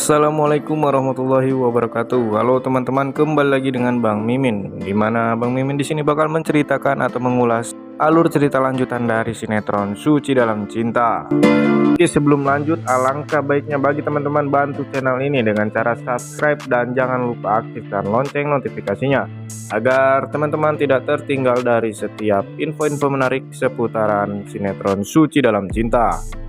Assalamualaikum warahmatullahi wabarakatuh. Halo teman-teman, kembali lagi dengan Bang Mimin. Dimana Bang Mimin di sini bakal menceritakan atau mengulas alur cerita lanjutan dari sinetron Suci Dalam Cinta. Oke, sebelum lanjut, alangkah baiknya bagi teman-teman bantu channel ini dengan cara subscribe dan jangan lupa aktifkan lonceng notifikasinya agar teman-teman tidak tertinggal dari setiap info-info menarik seputaran sinetron Suci Dalam Cinta.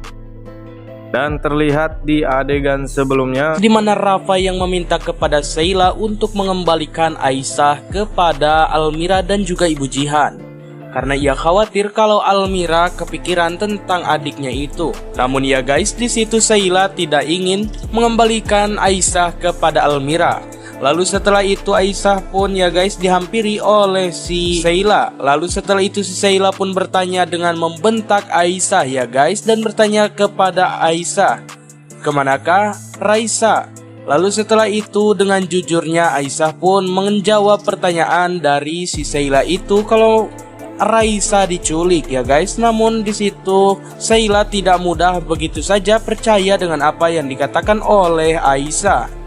Dan terlihat di adegan sebelumnya di mana Rafa yang meminta kepada Sheila untuk mengembalikan Aisyah kepada Almira dan juga Ibu Jihan, karena ia khawatir kalau Almira kepikiran tentang adiknya itu. Namun ya guys, di situ Sheila tidak ingin mengembalikan Aisyah kepada Almira. Lalu setelah itu Aisyah pun ya guys dihampiri oleh si Sheila. Lalu setelah itu si Sheila pun bertanya dengan membentak Aisyah ya guys, dan bertanya kepada Aisyah, "Kemanakah Raisa?" Lalu setelah itu dengan jujurnya Aisyah pun menjawab pertanyaan dari si Sheila itu kalau Raisa diculik ya guys. Namun di situ Sheila tidak mudah begitu saja percaya dengan apa yang dikatakan oleh Aisyah.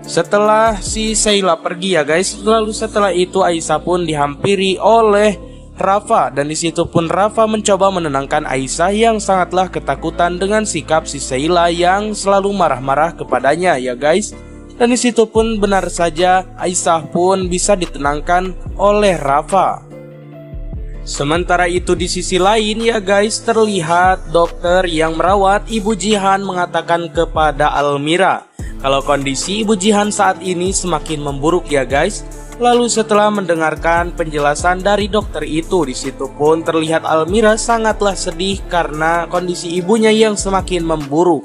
Setelah si Sheila pergi ya guys, lalu setelah itu Aisyah pun dihampiri oleh Rafa, dan di situ pun Rafa mencoba menenangkan Aisyah yang sangatlah ketakutan dengan sikap si Sheila yang selalu marah-marah kepadanya ya guys. Dan di situ pun benar saja Aisyah pun bisa ditenangkan oleh Rafa. Sementara itu di sisi lain ya guys, terlihat dokter yang merawat Ibu Jihan mengatakan kepada Almira kalau kondisi Ibu Jihan saat ini semakin memburuk ya guys. Lalu setelah mendengarkan penjelasan dari dokter itu, di situ pun terlihat Almira sangatlah sedih karena kondisi ibunya yang semakin memburuk.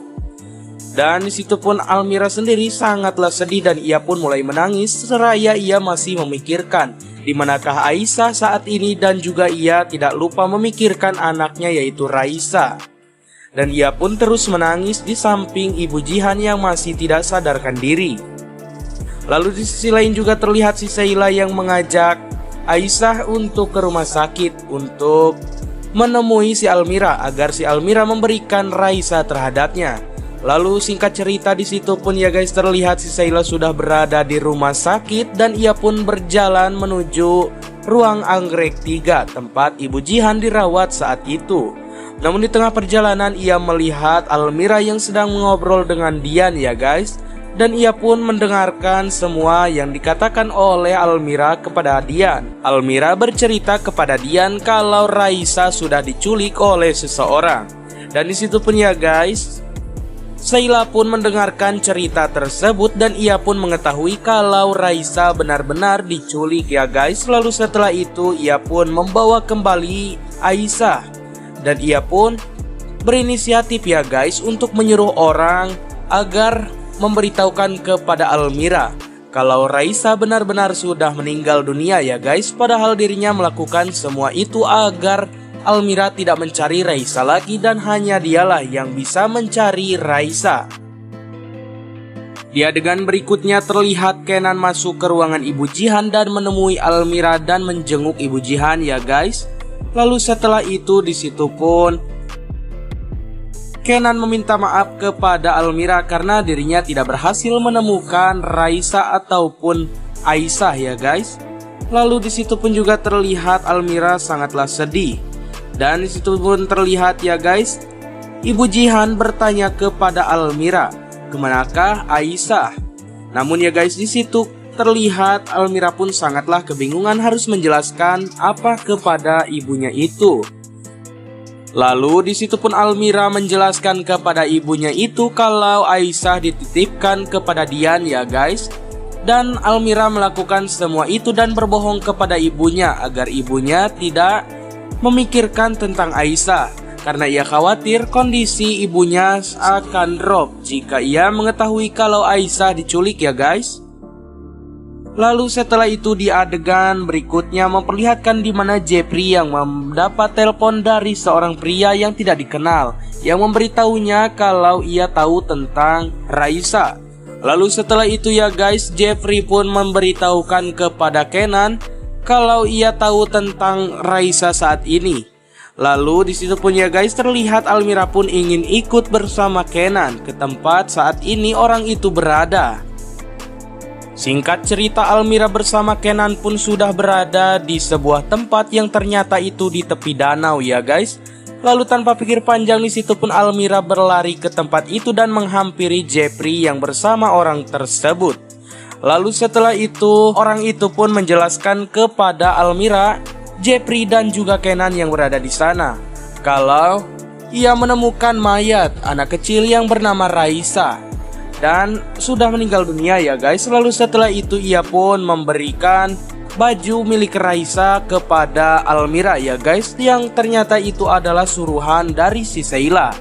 Dan di situ pun Almira sendiri sangatlah sedih dan ia pun mulai menangis seraya ia masih memikirkan di manakah Aisyah saat ini, dan juga ia tidak lupa memikirkan anaknya yaitu Raisa. Dan ia pun terus menangis di samping Ibu Jihan yang masih tidak sadarkan diri. Lalu di sisi lain juga terlihat si Sheila yang mengajak Aisyah untuk ke rumah sakit untuk menemui si Almira agar si Almira memberikan Raisa terhadapnya. Lalu singkat cerita di situ pun ya guys, terlihat si Sheila sudah berada di rumah sakit dan ia pun berjalan menuju ruang anggrek 3 tempat Ibu Jihan dirawat saat itu. Namun di tengah perjalanan ia melihat Almira yang sedang mengobrol dengan Dian ya guys. Dan ia pun mendengarkan semua yang dikatakan oleh Almira kepada Dian. Almira bercerita kepada Dian kalau Raisa sudah diculik oleh seseorang. Dan di situ pun ya guys, Sheila pun mendengarkan cerita tersebut dan ia pun mengetahui kalau Raisa benar-benar diculik ya guys. Lalu setelah itu ia pun membawa kembali Aisyah. Dan ia pun berinisiatif ya guys untuk menyuruh orang agar memberitahukan kepada Almira kalau Raisa benar-benar sudah meninggal dunia ya guys. Padahal dirinya melakukan semua itu agar Almira tidak mencari Raisa lagi dan hanya dialah yang bisa mencari Raisa. Di adegan berikutnya terlihat Kenan masuk ke ruangan Ibu Jihan dan menemui Almira dan menjenguk Ibu Jihan ya guys. Lalu setelah itu di situ pun Kenan meminta maaf kepada Almira karena dirinya tidak berhasil menemukan Raisa ataupun Aisyah ya guys. Lalu di situ pun juga terlihat Almira sangatlah sedih. Dan di situ pun terlihat ya guys, Ibu Jihan bertanya kepada Almira, "Kemanakah Aisyah?" Namun ya guys, di situ terlihat Almira pun sangatlah kebingungan harus menjelaskan apa kepada ibunya itu. Lalu di situ pun Almira menjelaskan kepada ibunya itu kalau Aisyah dititipkan kepada Dian ya guys. Dan Almira melakukan semua itu dan berbohong kepada ibunya agar ibunya tidak memikirkan tentang Aisyah, karena ia khawatir kondisi ibunya akan drop jika ia mengetahui kalau Aisyah diculik ya guys. Lalu setelah itu di adegan berikutnya memperlihatkan di mana Jeffrey yang mendapat telepon dari seorang pria yang tidak dikenal yang memberitahunya kalau ia tahu tentang Raisa. Lalu setelah itu ya guys, Jeffrey pun memberitahukan kepada Kenan kalau ia tahu tentang Raisa saat ini. Lalu disitu pun ya guys terlihat Almira pun ingin ikut bersama Kenan ke tempat saat ini orang itu berada. Singkat cerita, Almira bersama Kenan pun sudah berada di sebuah tempat yang ternyata itu di tepi danau ya guys. Lalu tanpa pikir panjang disitu pun Almira berlari ke tempat itu dan menghampiri Jepri yang bersama orang tersebut. Lalu setelah itu orang itu pun menjelaskan kepada Almira, Jepri dan juga Kenan yang berada di sana kalau ia menemukan mayat anak kecil yang bernama Raisa dan sudah meninggal dunia ya guys. Lalu setelah itu ia pun memberikan baju milik Raisa kepada Almira ya guys, yang ternyata itu adalah suruhan dari si Sheila.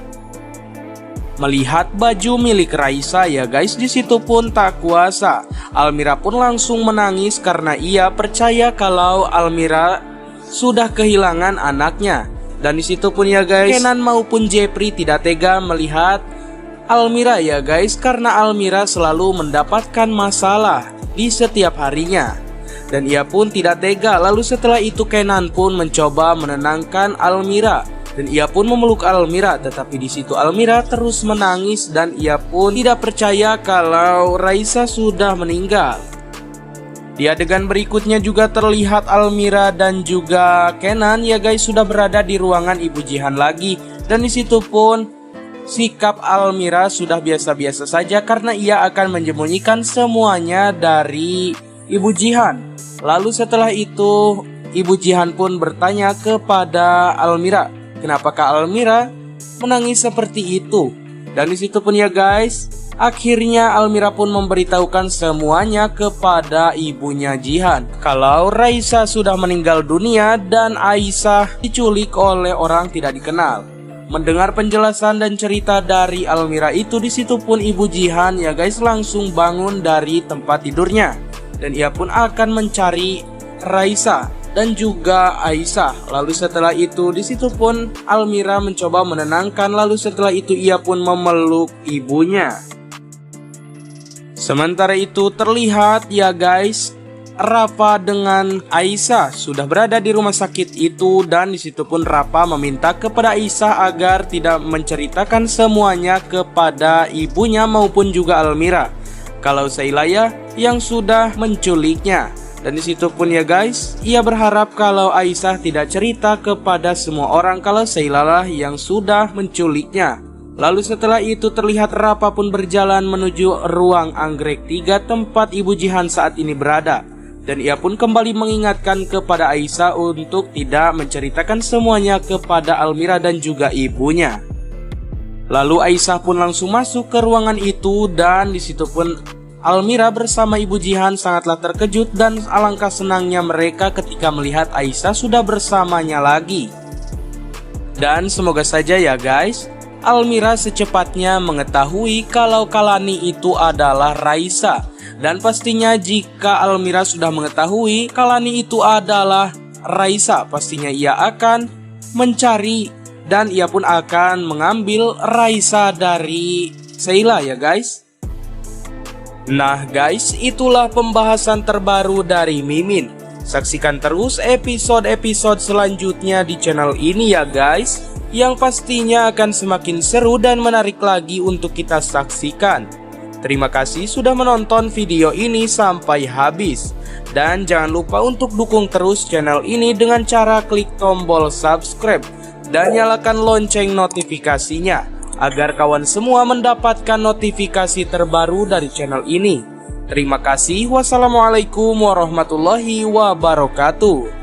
Melihat baju milik Raisa ya guys, disitu pun tak kuasa Almira pun langsung menangis karena ia percaya kalau Almira sudah kehilangan anaknya. Dan disitu pun ya guys, Kenan maupun Jepri tidak tega melihat Almira ya guys, karena Almira selalu mendapatkan masalah di setiap harinya dan ia pun tidak tega. Lalu setelah itu Kenan pun mencoba menenangkan Almira dan ia pun memeluk Almira, tetapi di situ Almira terus menangis dan ia pun tidak percaya kalau Raisa sudah meninggal. Di adegan berikutnya juga terlihat Almira dan juga Kenan ya guys sudah berada di ruangan Ibu Jihan lagi, dan di situ pun sikap Almira sudah biasa-biasa saja karena ia akan menyembunyikan semuanya dari Ibu Jihan. Lalu setelah itu Ibu Jihan pun bertanya kepada Almira, kenapakah Almira menangis seperti itu? Dan disitu pun ya guys, akhirnya Almira pun memberitahukan semuanya kepada ibunya Jihan kalau Raisa sudah meninggal dunia dan Aisyah diculik oleh orang tidak dikenal. Mendengar penjelasan dan cerita dari Almira itu, disitu pun Ibu Jihan ya guys langsung bangun dari tempat tidurnya dan ia pun akan mencari Raisa dan juga Aisyah. Lalu setelah itu disitu pun Almira mencoba menenangkan, lalu setelah itu ia pun memeluk ibunya. Sementara itu terlihat ya guys, Rafa dengan Aisyah sudah berada di rumah sakit itu, dan disitu pun Rafa meminta kepada Aisyah agar tidak menceritakan semuanya kepada ibunya maupun juga Almira kalau Sheila ya yang sudah menculiknya. Dan disitu pun ya guys, ia berharap kalau Aisyah tidak cerita kepada semua orang kalau Sheila lah yang sudah menculiknya. Lalu setelah itu terlihat Rafa pun berjalan menuju ruang anggrek 3 tempat Ibu Jihan saat ini berada. Dan ia pun kembali mengingatkan kepada Aisyah untuk tidak menceritakan semuanya kepada Almira dan juga ibunya. Lalu Aisyah pun langsung masuk ke ruangan itu, dan disitu pun Almira bersama Ibu Jihan sangatlah terkejut dan alangkah senangnya mereka ketika melihat Aisyah sudah bersamanya lagi. Dan semoga saja ya guys, Almira secepatnya mengetahui kalau Kalani itu adalah Raisa. Dan pastinya jika Almira sudah mengetahui Kalani itu adalah Raisa, pastinya ia akan mencari dan ia pun akan mengambil Raisa dari Sheila ya guys. Nah guys, itulah pembahasan terbaru dari Mimin. Saksikan terus episode-episode selanjutnya di channel ini ya guys, yang pastinya akan semakin seru dan menarik lagi untuk kita saksikan. Terima kasih sudah menonton video ini sampai habis. Dan jangan lupa untuk dukung terus channel ini dengan cara klik tombol subscribe dan nyalakan lonceng notifikasinya agar kawan semua mendapatkan notifikasi terbaru dari channel ini. Terima kasih. Wassalamualaikum warahmatullahi wabarakatuh.